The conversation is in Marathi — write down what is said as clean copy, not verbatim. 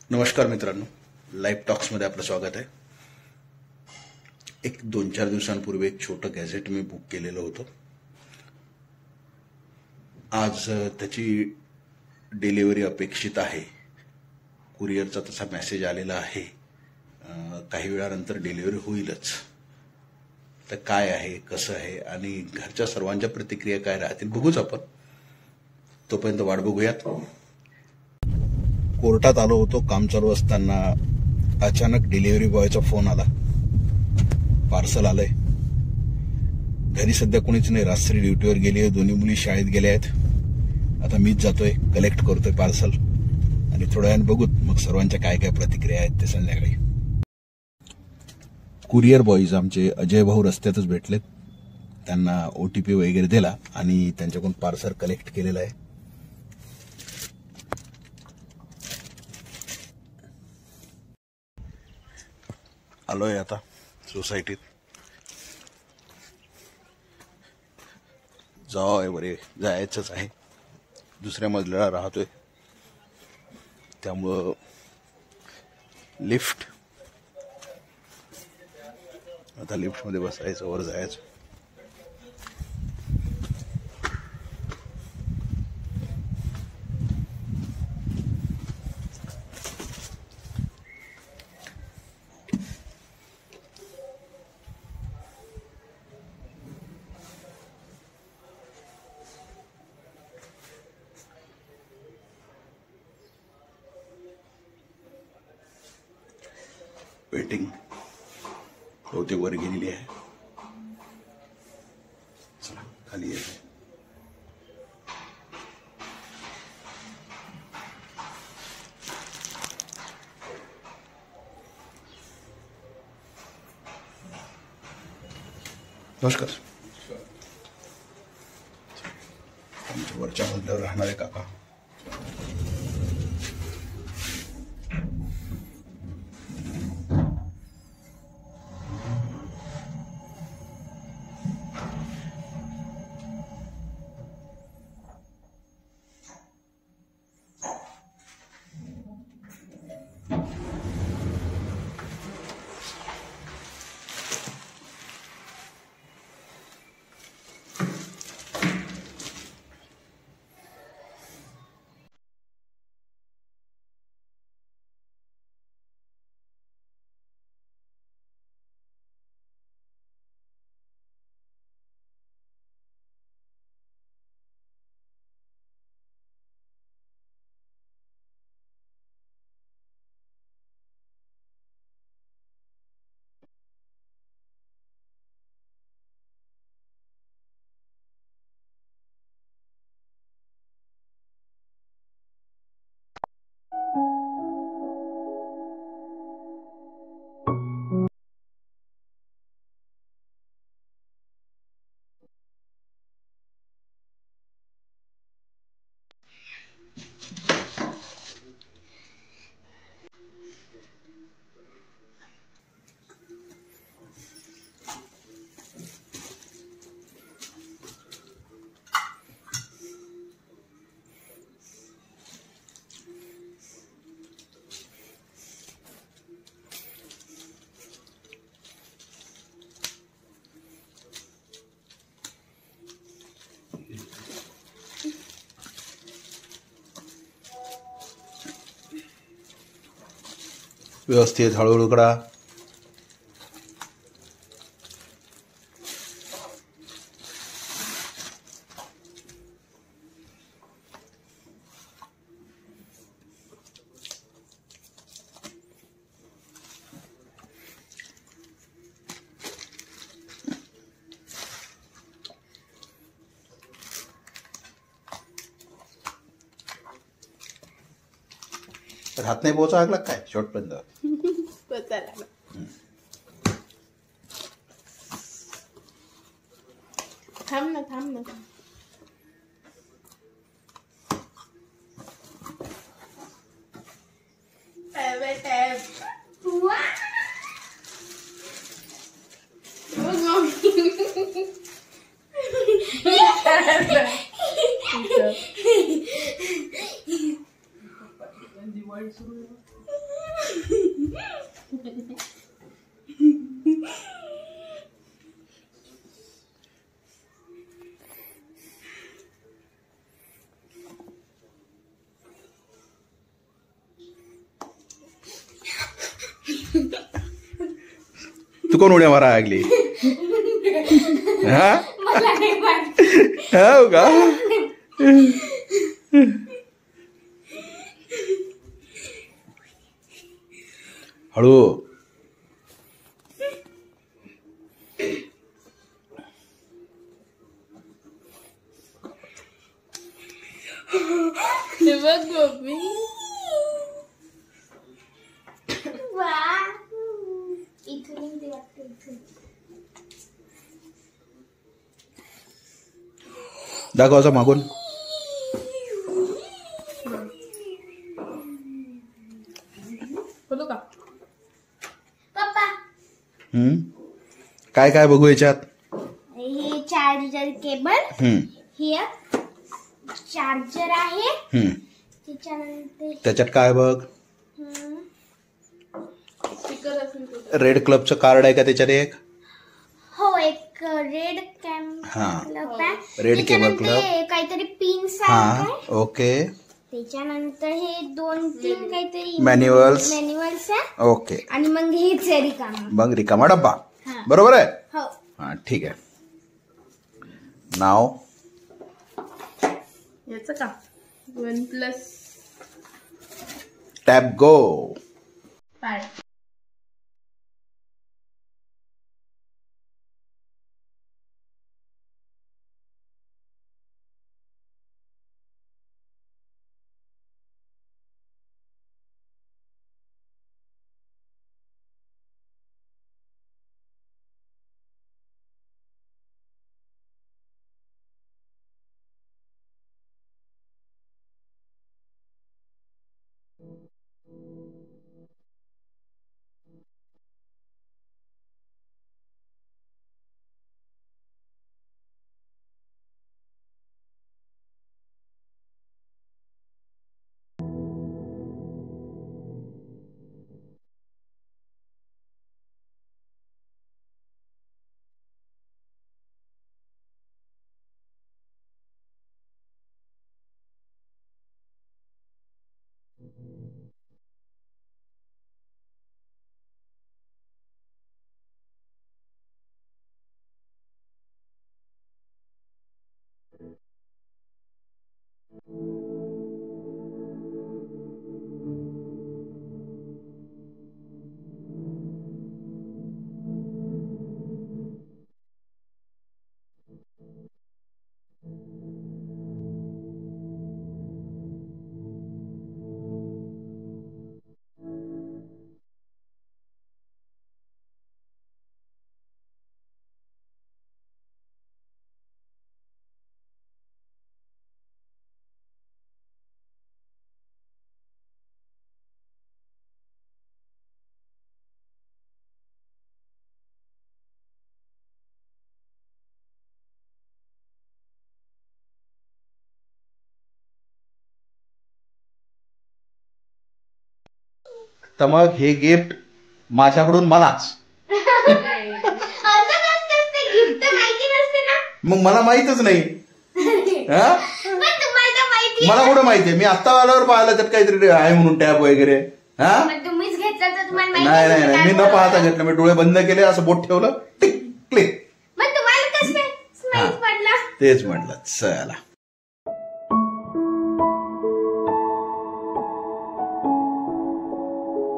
नमस्कार मित्रांनो, लाईव्ह टॉक्समध्ये आपलं स्वागत आहे. एक 2-4 दिवसांपूर्वी एक छोटं गॅझेट मी बुक केलेलं होतं. आज त्याची डिलिव्हरी अपेक्षित आहे. कुरिअरचा तसा मेसेज आलेला आहे. काही वेळानंतर डिलिव्हरी होईलच. तर काय आहे, कसं आहे आणि घरच्या सर्वांच्या प्रतिक्रिया काय राहतील बघूच आपण. तोपर्यंत वाट बघूयात. कोर्टात आलो होतो, काम चालू असताना अचानक डिलिव्हरी बॉयचा फोन आला. पार्सल आलंय. घरी सध्या कोणीच नाही, रात्री ड्युटीवर गेली आहे, दोन्ही मुली शाळेत गेल्या आहेत. आता मीच जातोय, कलेक्ट करतोय पार्सल आणि थोड्या वेळाने बघूत मग सर्वांच्या काय काय प्रतिक्रिया आहेत ते संध्याकाळी. कुरिअर बॉईज आमचे अजय भाऊ रस्त्यातच भेटलेत. त्यांना OTP वगैरे दिला आणि त्यांच्याकडून पार्सल कलेक्ट केलेलं आहे. आलोय आता सोसायटीत. जायचंच आहे. दुसऱ्या मजल्याला राहतोय त्यामुळं लिफ्ट. आता लिफ्टमध्ये बसायचं, वर जायचं. वेटिंग बहुतेक वर गेलेली आहे. चला खाली येते. नमस्कार. आमच्या वरच्या मजल्यावर राहणारे काका. व्यवस्थित हळूहळू करा. हात नाही पोचा लागला काय शेवटपर्यंत. थांब ना. पाणी सुरू तू कोण उड्या मारा लागली? हा हो का? हळू. गोपी दाखव असं मागून. बोलू का पप्पा? काय काय बघू याच्यात? हे चार्जर केबल, हे चार्जर आहे. त्याच्यानंतर त्याच्यात काय बघ? स्पीकर असेल रेड क्लबचं कार्ड आहे का त्याच्यात एक? हो, एक red club red cable club काहीतरी पिन्स हा. आहे. ओके. त्याच्यानंतर हे 2-3 काहीतरी मॅन्युअल्स आहे. ओके. आणि मग हेच रिकामा. मग रिकामा डब्बा. बरोबर आहे. हो. हा ठीक आहे. नाव याचं का? OnePlus टॅप गो. पॅड. तर मग हे गिफ्ट माझ्याकडून मलाच. मग मला माहितच नाही. मला कुठं माहितीये? मी आत्ता आल्यावर पाहिलं त्यात काहीतरी आहे म्हणून टॅब वगैरे. हा तुम्हीच घेतलं तर तुम्हाला नाही नाही नाही, मी न पाहता घेतलं. मी डोळे बंद केले, असं बोट ठेवलं, टिक क्लिक. मग तुम्हाला कसं काय स्माइल पडला? तेच म्हटलं चला.